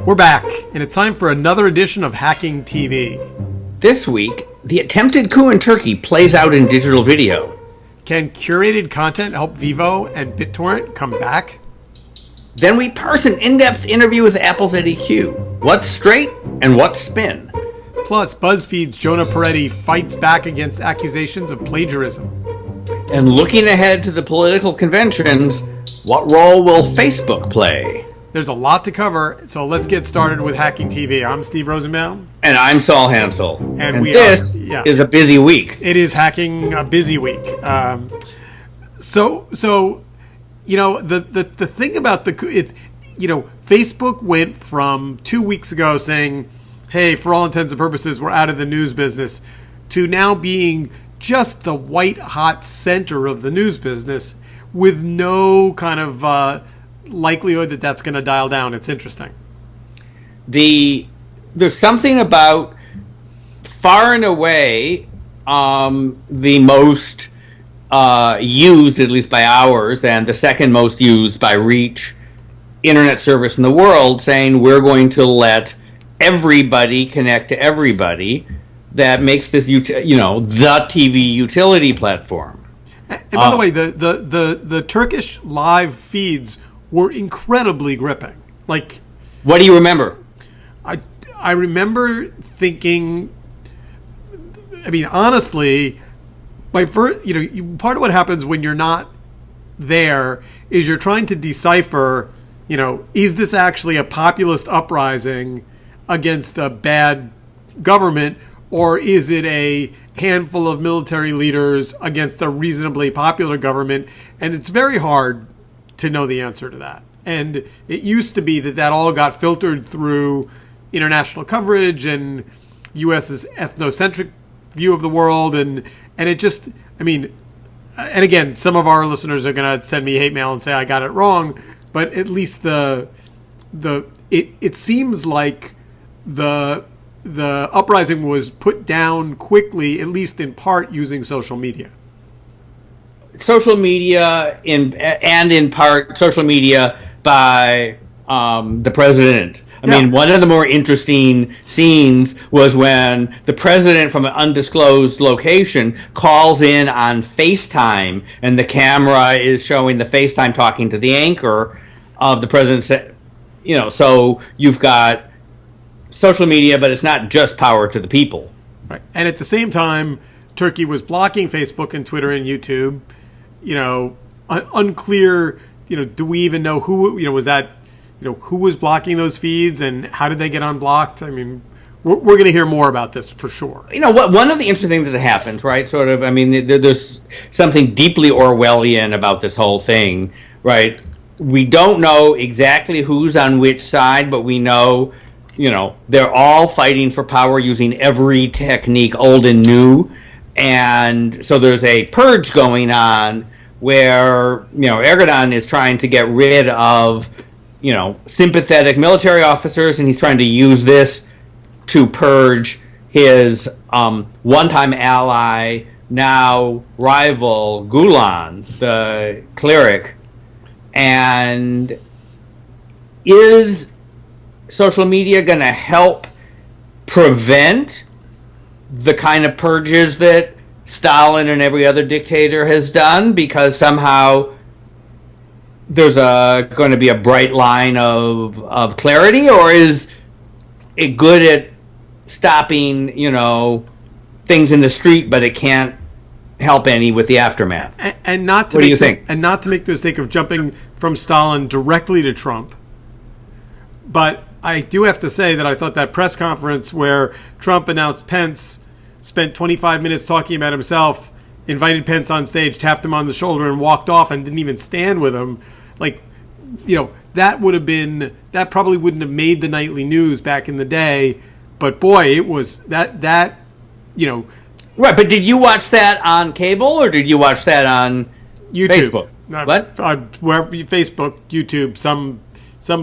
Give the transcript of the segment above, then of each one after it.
We're back, and it's time for another edition of Hacking TV. This week, the attempted coup in Turkey plays out in digital video. Can curated content help Vivo and BitTorrent come back? Then we parse an in-depth interview with Apple's Eddie Q. What's straight and what's spin? Plus, BuzzFeed's Jonah Peretti fights back against accusations of plagiarism. And looking ahead to the political conventions, what role will Facebook play? There's a lot to cover, so let's get started with Hacking TV. I'm Steve Rosenbaum. And I'm Saul Hansel. And this is a busy week. It is Hacking a busy week. So you know, the thing about Facebook went from 2 weeks ago saying, hey, for all intents and purposes, we're out of the news business, to now being just the white hot center of the news business with no kind of likelihood that that's going to dial down. It's interesting. There's something about far and away the most used, at least by hours, and the second most used by reach internet service in the world, saying we're going to let everybody connect to everybody. That makes this the TV utility platform. And by the way, the Turkish live feeds were incredibly gripping. Like, what do you remember? I remember thinking, I mean, honestly, part of what happens when you're not there is you're trying to decipher, is this actually a populist uprising against a bad government, or is it a handful of military leaders against a reasonably popular government? And it's very hard to know the answer to that. And it used to be that all got filtered through international coverage and U.S.'s ethnocentric view of the world. And it just, and again, some of our listeners are going to send me hate mail and say I got it wrong. But at least it seems like the uprising was put down quickly, at least in part using social media. Social media, in part social media by the president. I mean, one of the more interesting scenes was when the president from an undisclosed location calls in on FaceTime, and the camera is showing the FaceTime talking to the anchor of the president. So you've got social media, but it's not just power to the people. Right. And at the same time, Turkey was blocking Facebook and Twitter and YouTube. Unclear, do we even know who, was that, who was blocking those feeds and how did they get unblocked? I mean, we're going to hear more about this for sure. One of the interesting things that happens, right? There's something deeply Orwellian about this whole thing, right? We don't know exactly who's on which side, but we know, they're all fighting for power using every technique, old and new. And so there's a purge going on where, Erdogan is trying to get rid of, sympathetic military officers, and he's trying to use this to purge his one-time ally, now rival, Gulen, the cleric. And is social media going to help prevent the kind of purges that Stalin and every other dictator has done, because somehow there's going to be a bright line of clarity? Or is it good at stopping, things in the street, but it can't help any with the aftermath? And not to what do you think? And not to make the mistake of jumping from Stalin directly to Trump. But I do have to say that I thought that press conference where Trump announced Pence, spent 25 minutes talking about himself, invited Pence on stage, tapped him on the shoulder, and walked off and didn't even stand with him. That probably wouldn't have made the nightly news back in the day. But boy, it was that. Right, but did you watch that on cable or did you watch that on YouTube? Facebook? What? Facebook, YouTube, some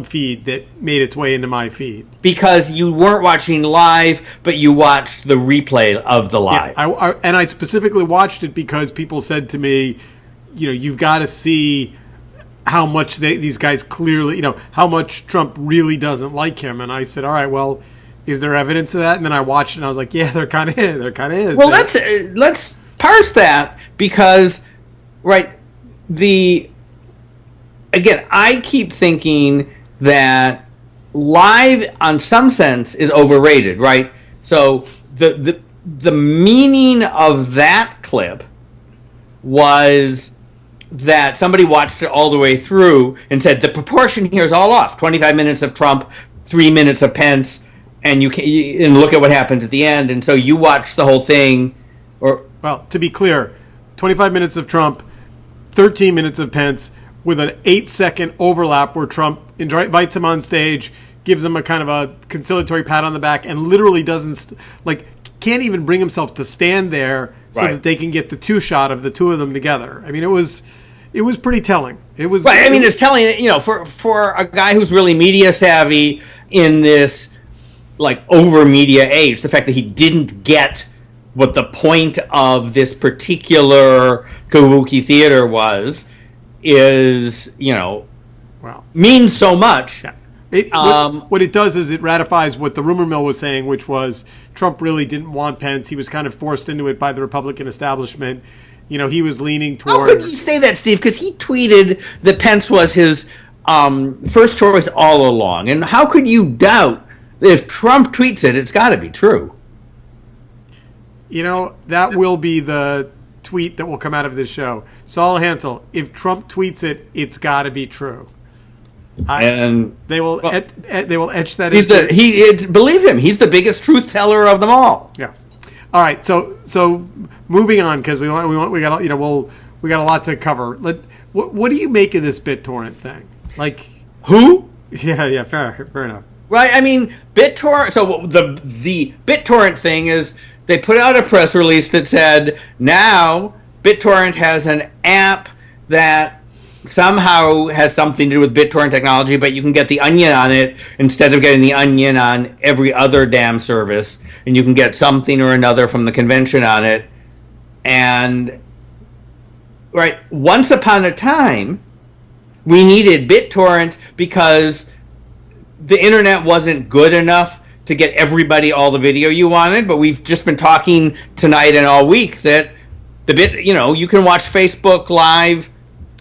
feed that made its way into my feed. Because you weren't watching live, but you watched the replay of the live. Yeah, I specifically watched it because people said to me, you've got to see how much these guys clearly, how much Trump really doesn't like him. And I said, all right, well, is there evidence of that? And then I watched it and I was like, yeah, there kind of is. Well, let's parse that, because, right, again, I keep thinking that live, on some sense, is overrated, right? So the meaning of that clip was that somebody watched it all the way through and said the proportion here is all off. 25 minutes of Trump, 3 minutes of Pence, and and look at what happens at the end. And so you watch the whole thing. Well, to be clear, 25 minutes of Trump, 13 minutes of Pence, with an 8-second overlap where Trump invites him on stage, gives him a kind of a conciliatory pat on the back, and literally can't even bring himself to stand there so that they can get the two shot of the two of them together. I mean, it was pretty telling. It was right. I mean, it's telling, for a guy who's really media savvy in this over media age, the fact that he didn't get what the point of this particular kabuki theater is means so much. Yeah. What it does is it ratifies what the rumor mill was saying, which was Trump really didn't want Pence. He was kind of forced into it by the Republican establishment. He was leaning toward... How could you say that, Steve? Because he tweeted that Pence was his first choice all along. And how could you doubt that if Trump tweets it, it's got to be true? That will be the tweet that will come out of this show. Saul Hansel, if Trump tweets it, it's got to be true. And they will etch that into... believe him, he's the biggest truth teller of them all. Yeah. All right. So moving on, because we got we got a lot to cover. What do you make of this BitTorrent thing? Who? Yeah. Fair enough. Right. I mean, BitTorrent. So the BitTorrent thing is they put out a press release that said now BitTorrent has an app that somehow has something to do with BitTorrent technology, but you can get the Onion on it instead of getting the Onion on every other damn service, and you can get something or another from the convention on it. And right, once upon a time, we needed BitTorrent because the internet wasn't good enough to get everybody all the video you wanted, but we've just been talking tonight and all week that you can watch Facebook Live,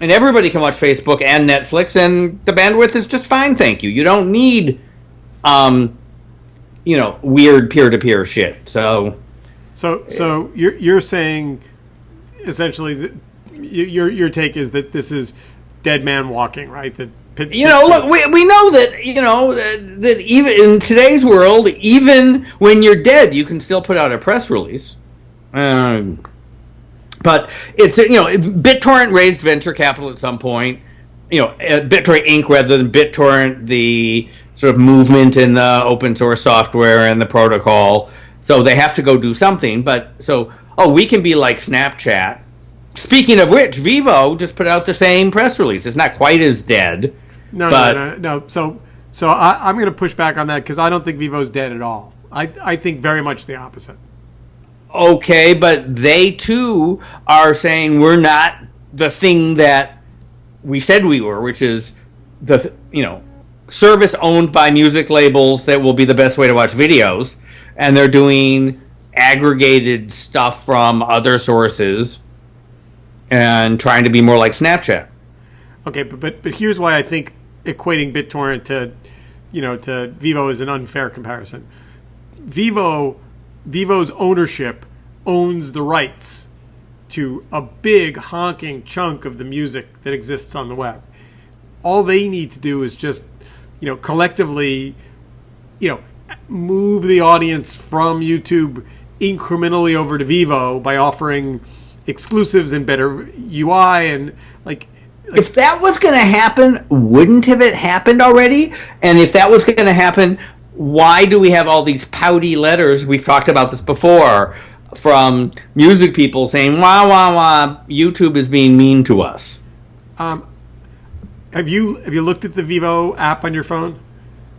and everybody can watch Facebook and Netflix, and the bandwidth is just fine, thank you. You don't need, weird peer-to-peer shit. So you're saying, essentially, your take is that this is dead man walking, right? That look, we know that that even in today's world, even when you're dead, you can still put out a press release. But it's BitTorrent raised venture capital at some point. BitTorrent Inc. rather than BitTorrent, the sort of movement in the open source software and the protocol. So they have to go do something. But we can be like Snapchat. Speaking of which, Vivo just put out the same press release. It's not quite as dead. No. So I'm going to push back on that because I don't think Vivo's dead at all. I think very much the opposite. Okay, but they too are saying we're not the thing that we said we were, which is the service owned by music labels that will be the best way to watch videos, and they're doing aggregated stuff from other sources and trying to be more like Snapchat. Okay, but here's why I think equating BitTorrent to Vivo is an unfair comparison. Vivo's ownership owns the rights to a big honking chunk of the music that exists on the web. All they need to do is just, collectively, move the audience from YouTube incrementally over to Vivo by offering exclusives and better UI and if that was going to happen, wouldn't have it happened already? And if that was going to happen, why do we have all these pouty letters? We've talked about this before from music people saying, "Wah wah wah, YouTube is being mean to us." Have you looked at the Vivo app on your phone?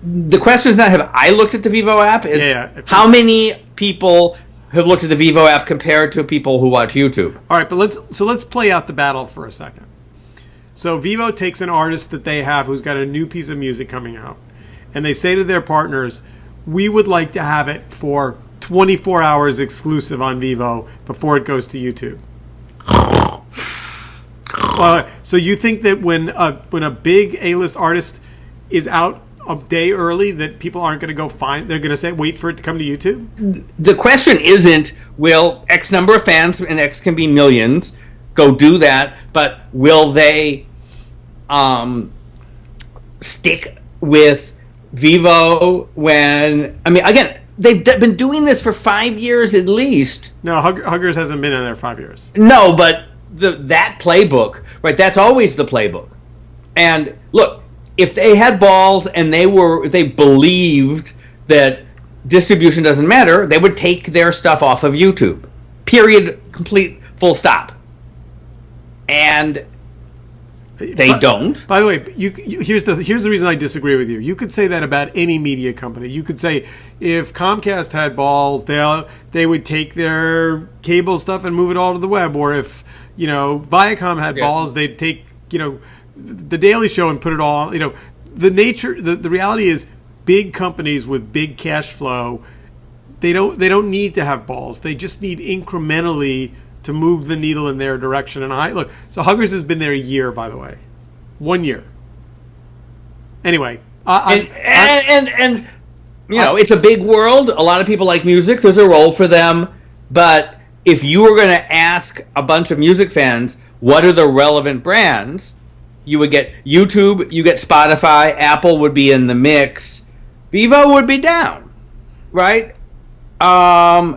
The question is not have I looked at the Vivo app. It's how many people have looked at the Vivo app compared to people who watch YouTube. All right, but let's play out the battle for a second. So Vivo takes an artist that they have who's got a new piece of music coming out, and they say to their partners, we would like to have it for 24 hours exclusive on Vivo before it goes to YouTube. So you think that when a big A-list artist is out a day early, that people aren't going to go find? They're going to say, wait for it to come to YouTube? The question isn't, will X number of fans, and X can be millions, go do that, but will they stick with Vivo when, I mean, again, they've been doing this for 5 years at least. No, Huggers hasn't been in there 5 years. No, but that playbook, right, that's always the playbook. And look, if they had balls and they believed that distribution doesn't matter, they would take their stuff off of YouTube. Period, complete, full stop. And they don't. By the way, here's the reason I disagree with you. You could say that about any media company. You could say if Comcast had balls, they would take their cable stuff and move it all to the web. Or if Viacom had balls, they'd take the Daily Show and put it all. The reality is big companies with big cash flow, they don't need to have balls. They just need incrementally to move the needle in their direction. And look, so Huggers has been there a year, by the way. 1 year. Anyway. It's a big world. A lot of people like music. There's a role for them. But if you were going to ask a bunch of music fans, what are the relevant brands? You would get YouTube, you get Spotify, Apple would be in the mix. Vivo would be down. Right? And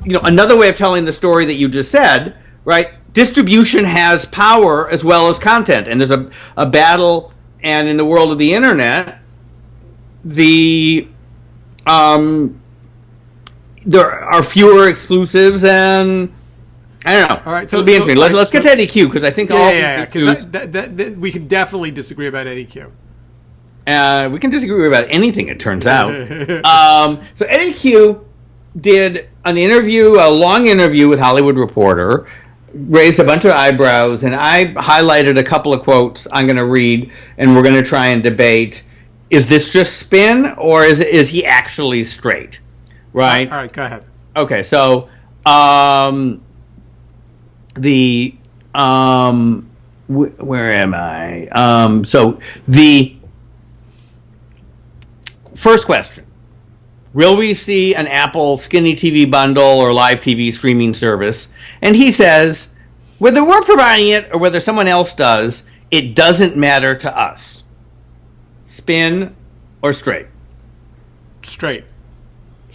another way of telling the story that you just said, right? Distribution has power as well as content, and there's a battle. And in the world of the internet, there are fewer exclusives, and I don't know. All right, so it'll be interesting. Let's get to Eddie Q, because I think we can definitely disagree about Eddie Q. We can disagree about anything, it turns out. So Eddie Q did a long interview with Hollywood Reporter, raised a bunch of eyebrows, and I highlighted a couple of quotes I'm going to read, and we're going to try and debate, is this just spin, or is he actually straight? Right? All right, go ahead. Okay, so where am I? So the first question. Will we see an Apple Skinny TV bundle or live TV streaming service? And he says, whether we're providing it or whether someone else does, it doesn't matter to us. Spin or straight? Straight.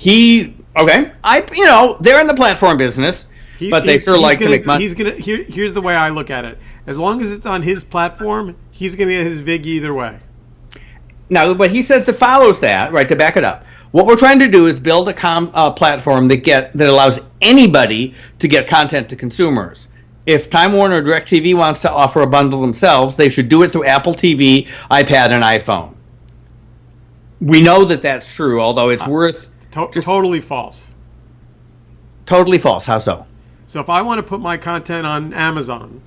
They're in the platform business, but they sure like to make money. Here's the way I look at it. As long as it's on his platform, he's going to get his VIG either way. Now, but he says that follows that, right, to back it up. What we're trying to do is build a platform that allows anybody to get content to consumers. If Time Warner or DirecTV wants to offer a bundle themselves, they should do it through Apple TV, iPad, and iPhone. We know that that's true, although it's worth... Totally false. Totally false. How so? So if I want to put my content on Amazon,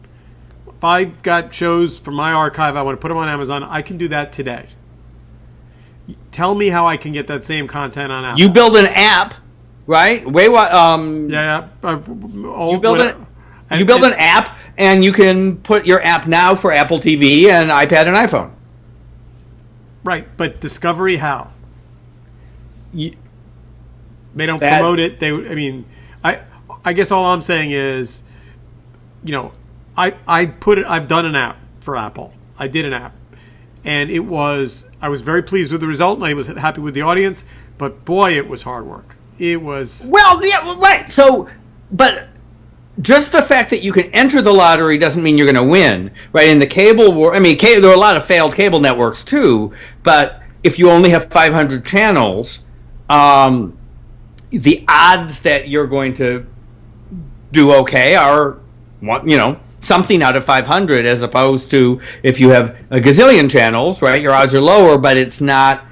if I got shows from my archive, I want to put them on Amazon, I can do that today. Tell me how I can get that same content on Apple. You build an app, right? You build an app, and you can put your app now for Apple TV and iPad and iPhone. Right, but Discovery, how? They don't promote it. I guess all I'm saying is, I've done an app for Apple. I did an app. And I was very pleased with the result, and I was happy with the audience. But boy, it was hard work. It was... Well, yeah, right. So, but just the fact that you can enter the lottery doesn't mean you're going to win, right? In the cable war, there are a lot of failed cable networks too. But if you only have 500 channels, the odds that you're going to do okay are, something out of 500, as opposed to if you have a gazillion channels, right? Your odds are lower, but it's not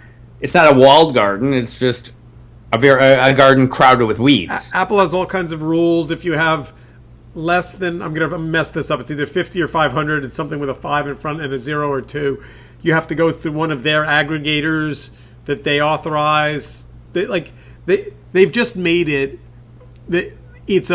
a walled garden. It's just a garden crowded with weeds. Apple has all kinds of rules. If you have less than, I'm going to mess this up, it's either 50 or 500, it's something with a 5 in front and a 0 or 2, you have to go through one of their aggregators that they authorize. They've just made it that it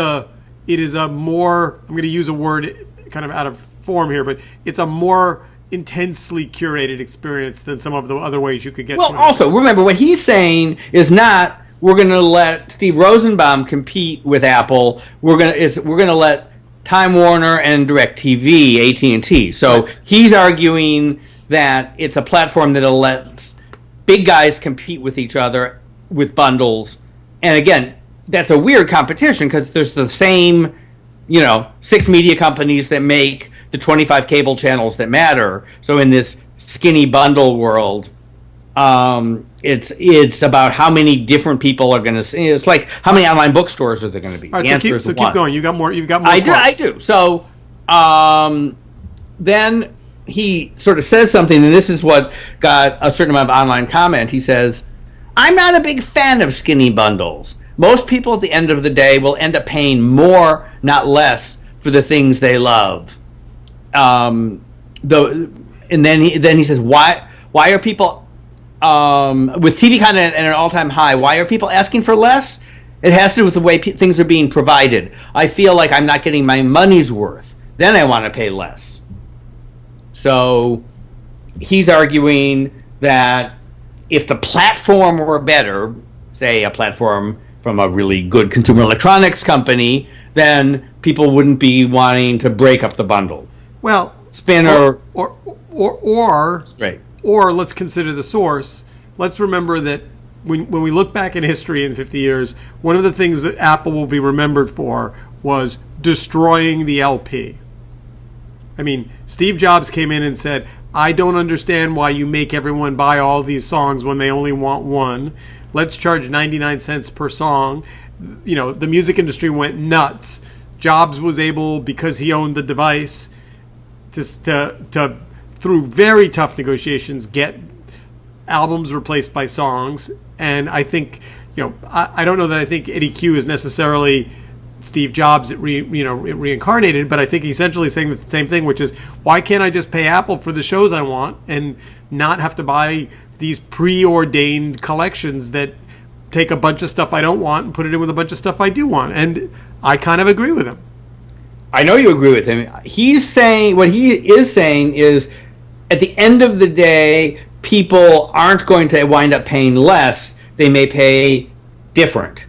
is a more, I'm going to use a word kind of out of form here, but it's a more intensely curated experience than some of the other ways you could get. Well, to it. also remember what he's saying is not we're going to let Steve Rosenbaum compete with Apple. We're going to let Time Warner and DirecTV, AT&T. So right. He's arguing that it's a platform that'll let big guys compete with each other with bundles. And again, that's a weird competition because there's the same, 6 media companies that make the 25 cable channels that matter. So in this skinny bundle world, it's about how many different people are going to see. It's like how many online bookstores are there going to be? All right, so keep going. You got more. You've got more. I do. So then he sort of says something, and this is what got a certain amount of online comment. He says, "I'm not a big fan of skinny bundles. Most people at the end of the day will end up paying more, not less, for the things they love." And then he says, why are people with TV content at an all-time high? Why are people asking for less? It has to do with the way things are being provided. I feel like I'm not getting my money's worth. Then I want to pay less. So he's arguing that if the platform were better, say a platform from a really good consumer electronics company, then people wouldn't be wanting to break up the bundle. Well, Spinner right. Or let's consider the source. Let's remember that when we look back in history in 50 years, one of the things that Apple will be remembered for was destroying the LP. I mean, Steve Jobs came in and said, I don't understand why you make everyone buy all these songs when they only want one. Let's charge 99 cents per song. The music industry went nuts. Jobs was able, because he owned the device, to through very tough negotiations, get albums replaced by songs. And I think, I don't know that I think Eddie Q is necessarily Steve Jobs reincarnated, but I think essentially saying the same thing, which is, why can't I just pay Apple for the shows I want and not have to buy these preordained collections that take a bunch of stuff I don't want and put it in with a bunch of stuff I do want? And I kind of agree with him. I know you agree with him. He's saying, what he is saying is, at the end of the day, people aren't going to wind up paying less. They may pay different.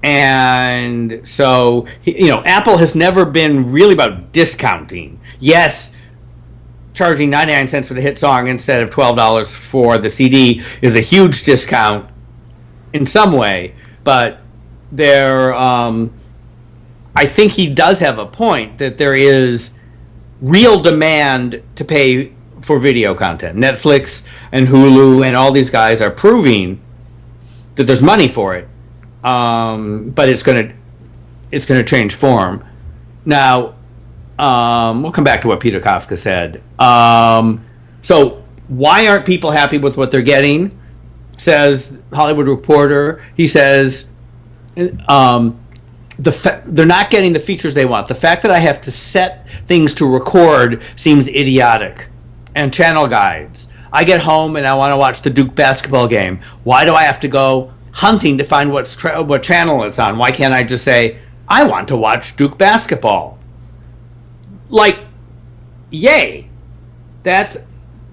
And so, Apple has never been really about discounting. Yes, charging 99 cents for the hit song instead of $12 for the CD is a huge discount in some way, but I think he does have a point that there is real demand to pay for video content. Netflix and Hulu and all these guys are proving that there's money for it, but it's going to change form. Now, we'll come back to what Peter Kafka said. So why aren't people happy with what they're getting? Says Hollywood Reporter. He says they're not getting the features they want. The fact that I have to set things to record seems idiotic. And channel guides. I get home and I want to watch the Duke basketball game. Why do I have to go hunting to find what channel it's on? Why can't I just say, I want to watch Duke basketball? Yay. That's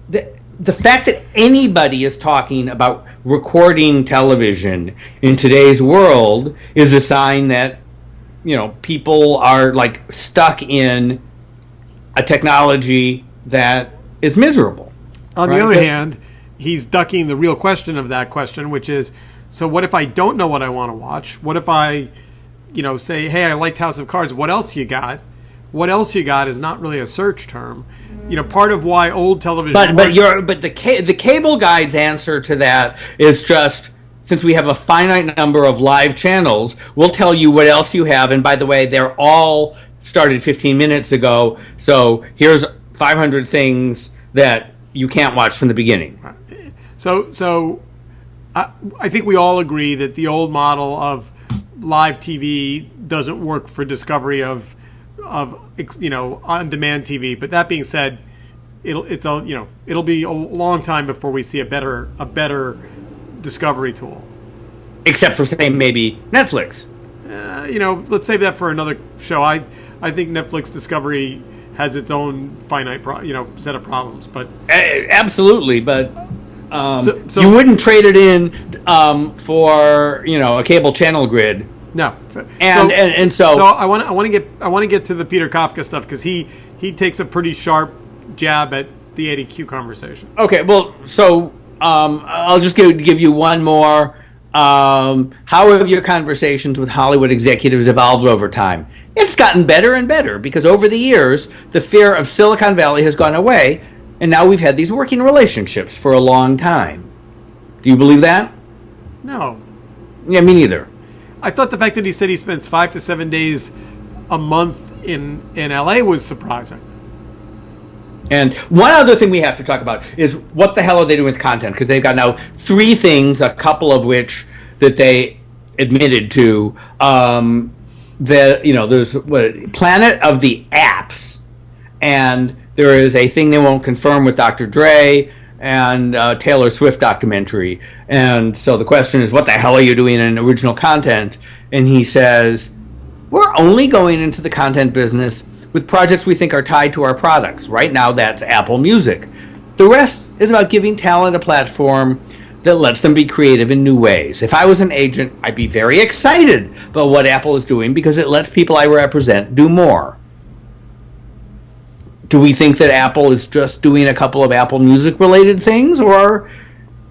the fact that anybody is talking about recording television in today's world is a sign that people are stuck in a technology that is miserable. On the other hand, he's ducking the real question of that question, which is, so what if I don't know what I want to watch? What if I, say, hey, I liked House of Cards. What else you got? What else you got is not really a search term. Part of why old television. But the cable guide's answer to that is just, since we have a finite number of live channels, we'll tell you what else you have. And by the way, they're all started 15 minutes ago. So here's 500 things that you can't watch from the beginning. So I think we all agree that the old model of live TV doesn't work for discovery of on-demand TV. But that being said, it'll be a long time before we see a better discovery tool. Except for, say, maybe Netflix. Let's save that for another show. I think Netflix Discovery has its own finite set of problems, but Absolutely, but So- you wouldn't trade it in for a cable channel grid. no. So I want to get to the Peter Kafka stuff because he takes a pretty sharp jab at the ADQ conversation. okay, well, so I'll just give you one more. How have your conversations with Hollywood executives evolved over time? It's gotten better and better because over the years, the fear of Silicon Valley has gone away, and now we've had these working relationships for a long time. Do you believe that? No, Yeah, me neither. I thought the fact that he said he spends 5 to 7 days a month in LA was surprising. And one other thing we have to talk about is what the hell are they doing with content? Because they've got now 3 things, a couple of which that they admitted to. There's Planet of the Apps, and there is a thing they won't confirm with Dr. Dre and Taylor Swift documentary. And so the question is, what the hell are you doing in original content? And he says, we're only going into the content business with projects we think are tied to our products. Right now, that's Apple Music. The rest is about giving talent a platform that lets them be creative in new ways. If I was an agent, I'd be very excited about what Apple is doing because it lets people I represent do more. Do we think that Apple is just doing a couple of Apple Music related things, or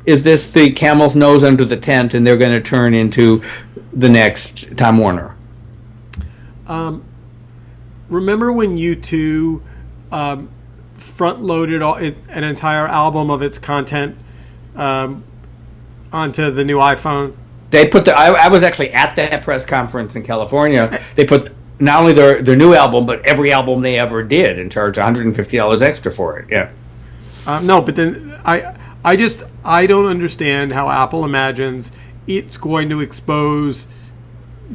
is this the camel's nose under the tent and they're going to turn into the next Time Warner? Remember when U2 front-loaded an entire album of its content onto the new iPhone? They put I was actually at that press conference in California. They put not only their new album, but every album they ever did, and charge $150 extra for it. Yeah. No, but then I don't understand how Apple imagines it's going to expose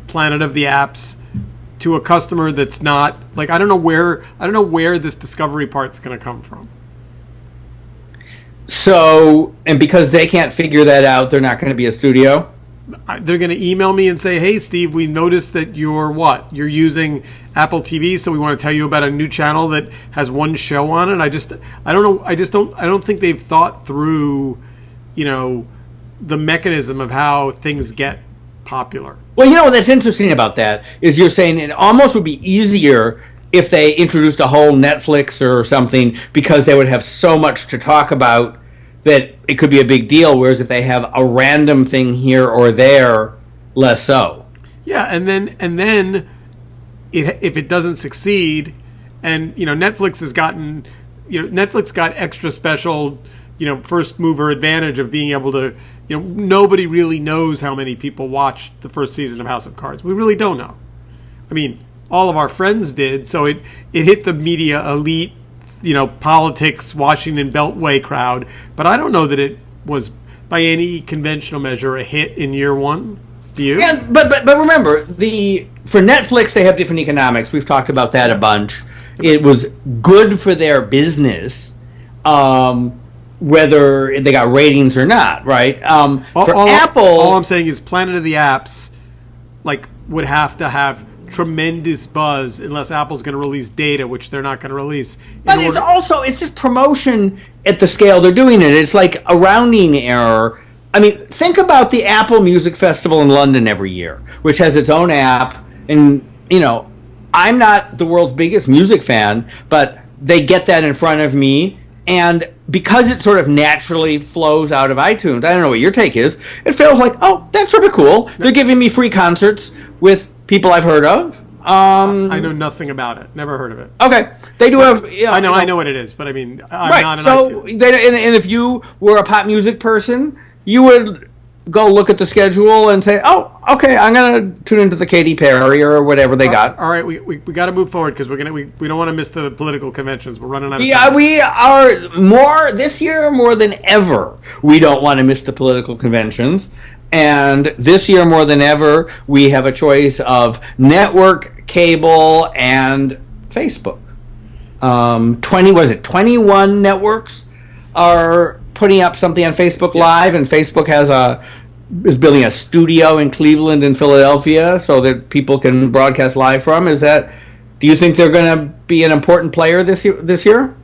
Planet of the Apps to a customer that's not like I don't know where this discovery part's going to come from. So, and because they can't figure that out, they're not going to be a studio. They're going to email me and say, "Hey, Steve, we noticed that you're using Apple TV, so we want to tell you about a new channel that has one show on it." I don't think they've thought through, the mechanism of how things get popular. Well, what's interesting about that is you're saying it almost would be easier if they introduced a whole Netflix or something because they would have so much to talk about that it could be a big deal, whereas if they have a random thing here or there, less so. Yeah, and then if it doesn't succeed, and Netflix has gotten, Netflix got extra special, first mover advantage of being able to, nobody really knows how many people watched the first season of House of Cards. We really don't know. I mean, all of our friends did, so it hit the media elite, politics, Washington Beltway crowd. But I don't know that it was, by any conventional measure, a hit in year one. Do you? Yeah, but remember, for Netflix, they have different economics. We've talked about that a bunch. It was good for their business, whether they got ratings or not, right? For Apple, all I'm saying is Planet of the Apps, would have to have tremendous buzz unless Apple's going to release data, which they're not going to release. But it's just promotion at the scale they're doing it. It's like a rounding error. I mean, think about the Apple Music Festival in London every year, which has its own app. And, I'm not the world's biggest music fan, but they get that in front of me. And because it sort of naturally flows out of iTunes, I don't know what your take is, it feels like, oh, that's sort of cool. They're giving me free concerts with people I've heard of. I know nothing about it. Never heard of it. Okay, they do have. I know what it is, but I mean, I'm right. not an So, iTunes. and if you were a pop music person, you would go look at the schedule and say, "Oh, okay, I'm gonna tune into the Katy Perry or whatever they got." All right, we got to move forward because we don't want to miss the political conventions. We're running out of Yeah, time. we are this year more than ever. We don't want to miss the political conventions. And this year more than ever, we have a choice of network, cable, and Facebook. 21 networks are putting up something on Facebook Live, and Facebook is building a studio in Cleveland and Philadelphia so that people can broadcast live from. Do you think they're going to be an important player this year?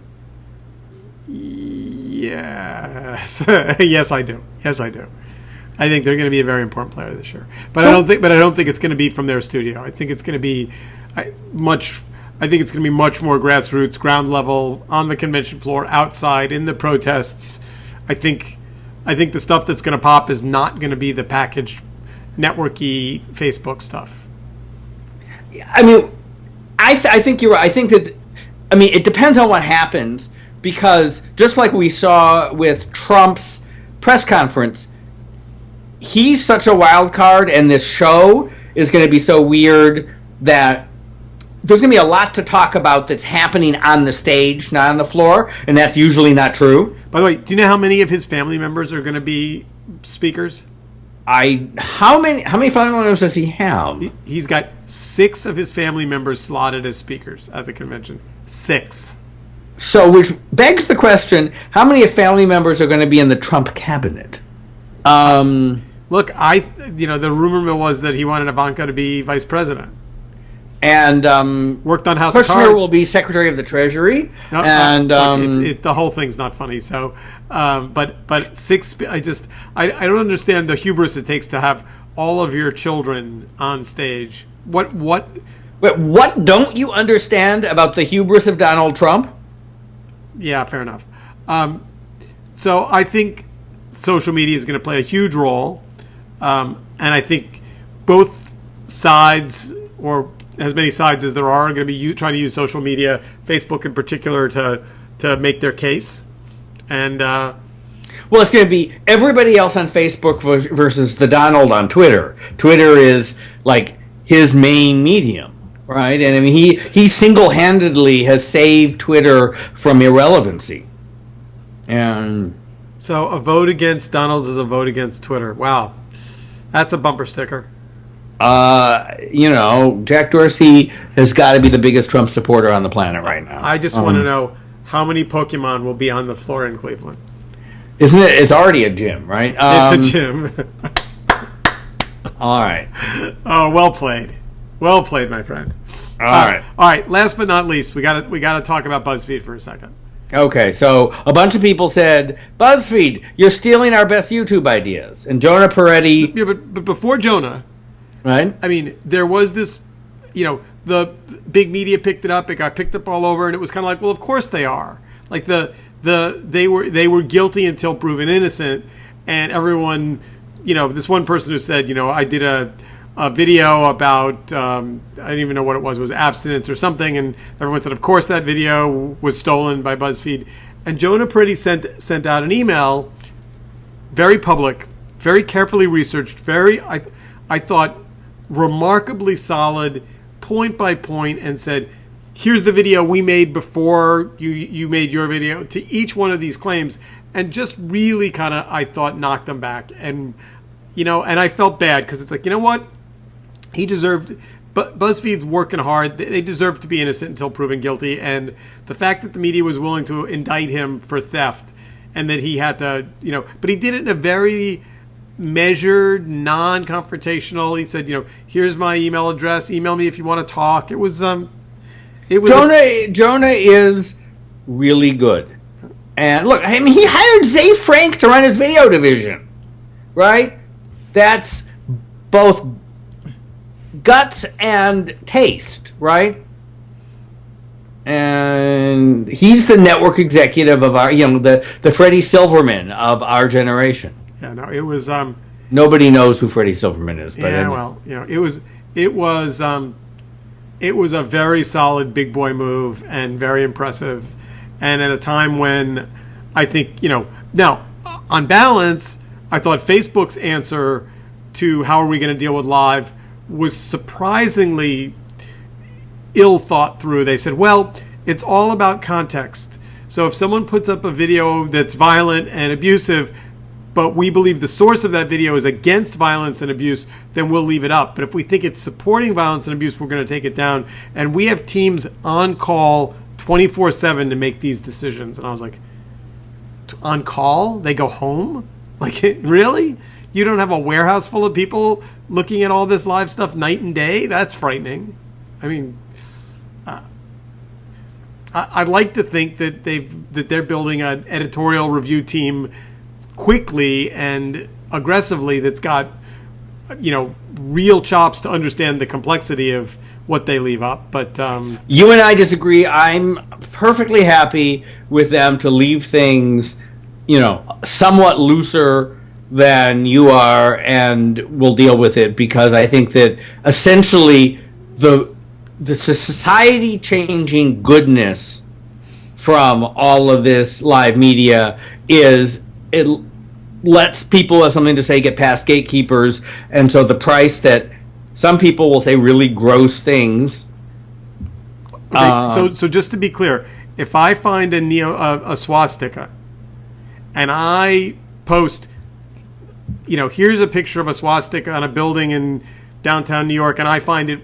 Yes. Yes, I do. I think they're going to be a very important player this year. But I don't think it's going to be from their studio. I think it's going to be much more grassroots, ground level, on the convention floor, outside, in the protests. I think the stuff that's going to pop is not going to be the packaged, networky Facebook stuff. I mean, I think you're right. I think that, it depends on what happens, because just like we saw with Trump's press conference, he's such a wild card, and this show is going to be so weird that there's going to be a lot to talk about that's happening on the stage, not on the floor, and that's usually not true. By the way, do you know how many of his family members are going to be speakers? How many family members does he have? He's got 6 of his family members slotted as speakers at the convention. 6. So, which begs the question: how many family members are going to be in the Trump cabinet? Look, the rumor mill was that he wanted Ivanka to be vice president. And worked on House of Kushner Cards. will be Secretary of the Treasury, No, and the whole thing's not funny. So, but 6. I don't understand the hubris it takes to have all of your children on stage. What? Wait, what don't you understand about the hubris of Donald Trump? Yeah, fair enough. So I think social media is going to play a huge role, and I think both sides, or as many sides as there are going to be trying to use social media, Facebook in particular, to make their case. And well, it's going to be everybody else on Facebook versus the Donald on Twitter. Twitter is like his main medium, right? And he single-handedly has saved Twitter from irrelevancy. And so a vote against Donald's is a vote against Twitter. Wow, that's a bumper sticker. Jack Dorsey has got to be the biggest Trump supporter on the planet right now. I just want to know how many Pokemon will be on the floor in Cleveland. Isn't it? It's already a gym, right? It's a gym. All right. Oh, well played, my friend. All right. All right. Last but not least, we got to talk about BuzzFeed for a second. Okay, so a bunch of people said, BuzzFeed, you're stealing our best YouTube ideas, and Jonah Peretti. Yeah, but before Jonah. Right. There was this, the big media picked it up. It got picked up all over, and it was kind of like, well, of course they are. Like they were guilty until proven innocent, and everyone, this one person who said, I did a video about I didn't even know what it was abstinence or something, and everyone said, of course that video was stolen by BuzzFeed, and Jonah Peretti sent out an email, very public, very carefully researched, I thought, remarkably solid, point by point, and said, here's the video we made before you made your video, to each one of these claims, and just really kind of, I thought, knocked them back. And and I felt bad, because it's like, you know what, he deserved, but BuzzFeed's working hard, they deserve to be innocent until proven guilty, and the fact that the media was willing to indict him for theft, and that he had to, but he did it in a very measured, non-confrontational. He said, here's my email address. Email me if you want to talk. It was Jonah is really good. And look, he hired Zay Frank to run his video division, right? That's both guts and taste, right? And he's the network executive of our, the Freddie Silverman of our generation. Yeah, no, it was. Nobody knows who Freddie Silverman is, but yeah, well, it was a very solid big boy move and very impressive, and at a time when I think now on balance, I thought Facebook's answer to how are we going to deal with live was surprisingly ill thought through. They said, well, it's all about context. So if someone puts up a video that's violent and abusive, but we believe the source of that video is against violence and abuse, then we'll leave it up. But if we think it's supporting violence and abuse, we're going to take it down. And we have teams on call 24/7 to make these decisions. And I was like, on call? They go home? Like, really? You don't have a warehouse full of people looking at all this live stuff night and day? That's frightening. I mean, I'd like to think that they're building an editorial review team quickly and aggressively that's got, real chops to understand the complexity of what they leave up. But you and I disagree. I'm perfectly happy with them to leave things, somewhat looser than you are, and we'll deal with it, because I think that essentially the society changing goodness from all of this live media is it lets people have something to say get past gatekeepers, and so the price that some people will say really gross things. Okay, so just to be clear, if I find a swastika and I post, here's a picture of a swastika on a building in downtown New York, and I find it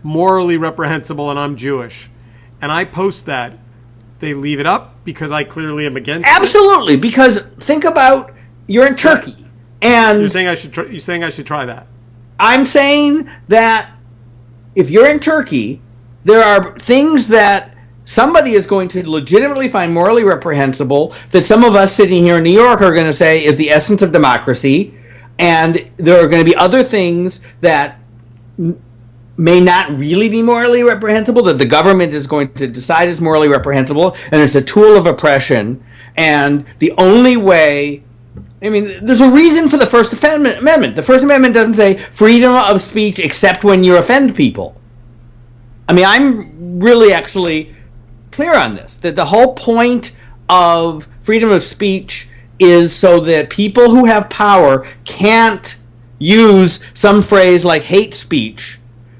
morally reprehensible, and I'm Jewish, and I post that, they leave it up because I clearly am against it? Absolutely, because think about, you're in Turkey, and you're saying I should try that. I'm saying that if you're in Turkey, there are things that somebody is going to legitimately find morally reprehensible that some of us sitting here in New York are going to say is the essence of democracy, and there are going to be other things that may not really be morally reprehensible, that the government is going to decide is morally reprehensible, and it's a tool of oppression. And the only way, there's a reason for the First Amendment. The First Amendment doesn't say freedom of speech except when you offend people. I'm really actually clear on this, that the whole point of freedom of speech is so that people who have power can't use some phrase like hate speech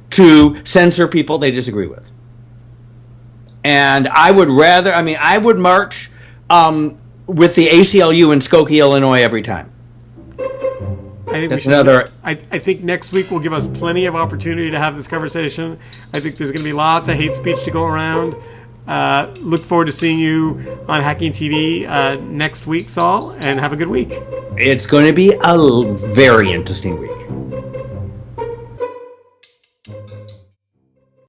to censor people they disagree with. And I would rather, I would march with the ACLU in Skokie, Illinois every time. I think next week will give us plenty of opportunity to have this conversation. I think there's going to be lots of hate speech to go around. Look forward to seeing you on Hacking TV next week, Saul, and have a good week. It's going to be a very interesting week.